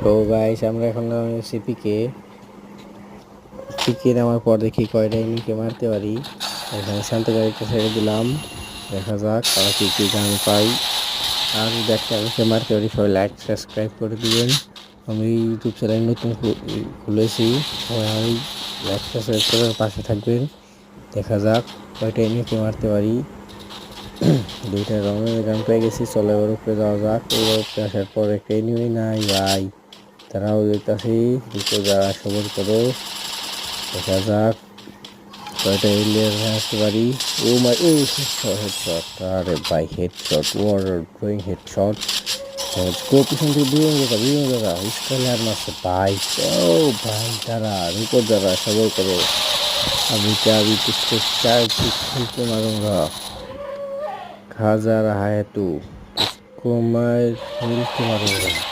তো গাইস আমরা এখন নামাচ্ছি পিকে। পিকে নামার পর দেখি কয়টা এনিমিকে মারতে পারি। এখানে শান্ত গাড়িটা ছেড়ে দিলাম, দেখা যাক আর কি কি গান পাই। আর যদি একটা এনিমিকে মারতে পারি সবাই লাইক সাবস্ক্রাইব করে দিবেন। আমি ইউটিউব চ্যানেল নতুন খুলেছি, সবাই লাইক সাবস্ক্রাইব করে পাশে থাকবেন। দেখা যাক কয়টা এনিমিকে মারতে পারি। দুইটা রঙের গান পেয়ে গেছি, চলো এবার উপরে যাওয়া যাক। এবার উপরে আসার পর একটা এনিমি নাই ভাই, তারাও দেখতেছি। দুটো যারা সবর করো, দেখা যাক কয়টা এলিয়ার আসতে পারি। ও মাই, ও হেডশট, আরে ভাই হেডশট, ওয়ার ড্রয়িং হেডশট। গো পিছন থেকে বিমান দাদা স্কলার মারছে ভাই। ও ভাই দাঁড়া, রুকো দাঁড়া, সবর করো। अभी तुझको चाय खींच के मारूंगा, खा जा रहा है तू, उसको मैं मिल के मारूंगा।